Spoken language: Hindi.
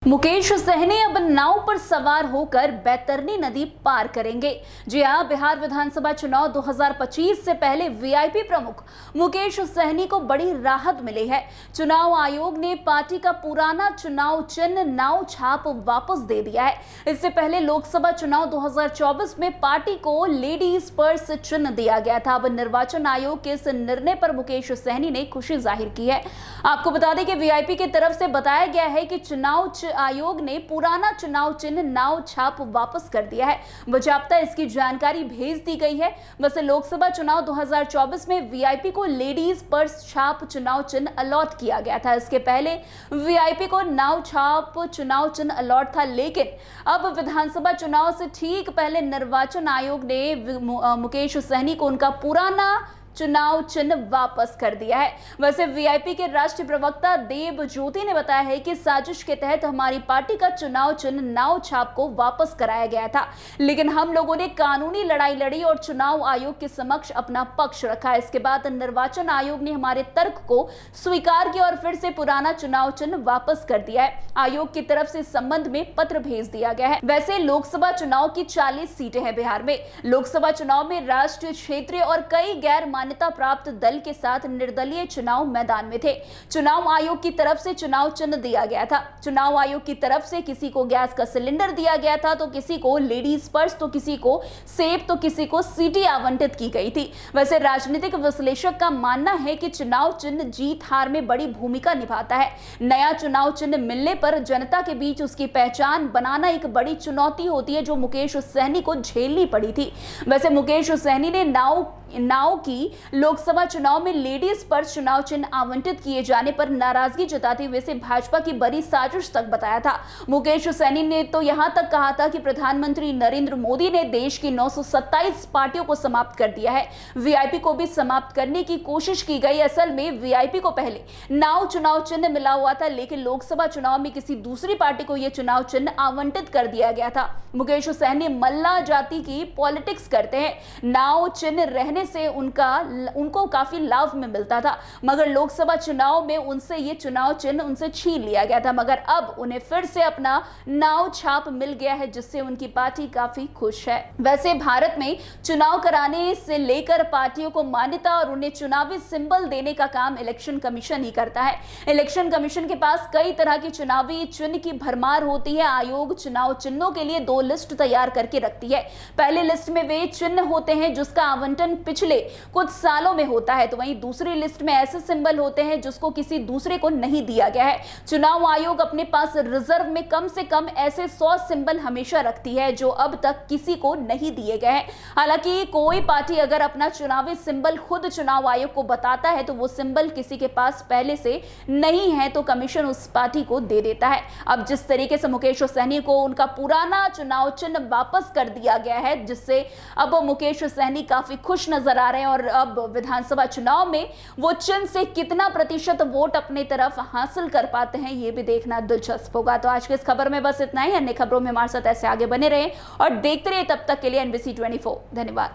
मुकेश सहनी अब नाव पर सवार होकर बैतरनी नदी पार करेंगे। जी हां, बिहार विधानसभा चुनाव 2025 से पहले वीआईपी प्रमुख मुकेश सहनी को बड़ी राहत मिली है। चुनाव आयोग ने पार्टी का पुराना चुनाव चिन्ह नाव छाप वापस दे दिया है। इससे पहले लोकसभा चुनाव 2024 में पार्टी को लेडीज पर्स चिन्ह दिया गया था। अब निर्वाचन आयोग के इस निर्णय पर मुकेश सहनी ने खुशी जाहिर की है। आपको बता दें कि वीआईपी की तरफ से बताया गया है कि चुनाव आयोग ने पुराना चुनाव चिन्ह नाव छाप वापस कर दिया है। बजाप्ता इसकी जानकारी भेज दी गई है। वैसे लोकसभा चुनाव 2024 में वीआईपी को लेडीज पर्स छाप चुनाव चिन्ह अलॉट किया गया था। इसके पहले वीआईपी को नाव छाप चुनाव चिन्ह अलॉट था, लेकिन अब विधानसभा चुनाव से ठीक पहले निर्वाचन आयोग ने मुकेश सहनी को उनका पुराना चुनाव चिन्ह वापस कर दिया है। वैसे वीआईपी के राष्ट्रीय प्रवक्ता देव ज्योति ने बताया है कि साजिश के तहत हमारी पार्टी का चुनाव चिन्ह नाव छाप को वापस कराया गया था, लेकिन हम लोगों ने कानूनी लड़ाई लड़ी और चुनाव आयोग के समक्ष अपना पक्ष रखा। इसके बाद निर्वाचन आयोग ने हमारे तर्क को स्वीकार किया और फिर से पुराना चुनाव चिन्ह वापस कर दिया है। आयोग की तरफ से इस संबंध में पत्र भेज दिया गया है। वैसे लोकसभा चुनाव की 40 सीटें हैं बिहार में। लोकसभा चुनाव में राष्ट्रीय, क्षेत्रीय और कई गैर मान्यता प्राप्त दल के साथ निर्दलीय चुनाव मैदान में थे। चुनाव आयोग की तरफ से चुनाव चिन्ह दिया गया था। चुनाव आयोग की तरफ से किसी को गैस का सिलेंडर दिया गया था, तो किसी को लेडीज पर्स, तो किसी को सेब, तो किसी को सीटी आवंटित की गई थी। वैसे राजनीतिक विश्लेषक का मानना है कि चुनाव चिन्ह जीत हार में बड़ी भूमिका निभाता है। नया चुनाव चिन्ह मिलने पर जनता के बीच उसकी पहचान बनाना एक बड़ी चुनौती होती है, जो मुकेश सहनी को झेलनी पड़ी थी। वैसे मुकेश सहनी ने नाव की लोकसभा चुनाव में लेडीज पर्स चुनाव चिन्ह आवंटित किए जाने पर नाराजगी जताते हुए इसे भाजपा की बड़ी साजिश तक बताया था। मुकेश सहनी ने तो यहां तक कहा था कि प्रधानमंत्री नरेंद्र मोदी ने देश की 927 पार्टियों को समाप्त कर दिया है। वीआईपी को भी समाप्त करने की कोशिश की गई। असल में वीआईपी को पहले नाव चुनाव चिन्ह मिला हुआ था, लेकिन लोकसभा चुनाव में किसी दूसरी पार्टी को यह चुनाव चिन्ह आवंटित कर दिया गया था। मुकेश सहनी मल्ला जाति की पॉलिटिक्स करते हैं। नाव चिन्ह रहने से उनको काफी लाभ में मिलता था, मगर लोकसभा चुनाव में उनसे ये चुनाव चिन्ह उनसे छीन लिया गया था। मगर अब उन्हें फिर से अपना नाव छाप मिल गया है, जिससे उनकी पार्टी काफी खुश है। वैसे भारत में चुनाव कराने से लेकर पार्टियों को मान्यता और उन्हें चुनावी सिंबल देने का काम इलेक्शन कमीशन ही करता है। इलेक्शन कमीशन के पास कई तरह की चुनावी चिन्ह की भरमार होती है। आयोग चुनाव चिन्हों के लिए 2 लिस्ट तैयार करके रखती है। पहली लिस्ट में वे चिन्ह होते हैं जिसका आवंटन पिछले कुछ सालों में होता है, तो वहीं दूसरी लिस्ट में ऐसे सिंबल होते हैं जिसको किसी दूसरे को नहीं दिया गया है। चुनाव आयोग अपने पास रिजर्व में कम से कम ऐसे 100 सिंबल हमेशा रखती है, जो अब तक किसी को नहीं दिए गए हैं। हालांकि कोई पार्टी अगर अपना चुनावी सिंबल खुद चुनाव आयोग को बताता है, तो वो सिंबल किसी के पास पहले से नहीं है, तो कमीशन उस पार्टी को दे देता है। अब जिस तरीके से मुकेश सहनी को उनका पुराना चुनाव चिन्ह वापस कर दिया गया है, जिससे अब मुकेश सहनी काफी खुश नजर आ रहे हैं और अब विधानसभा चुनाव में वो चिन्ह से कितना प्रतिशत वोट अपने तरफ हासिल कर पाते हैं, ये भी देखना दिलचस्प होगा। तो आज के इस खबर में बस इतना ही। अन्य खबरों में हमारे साथ ऐसे आगे बने रहें और देखते रहिए। तब तक के लिए NBC 24। धन्यवाद।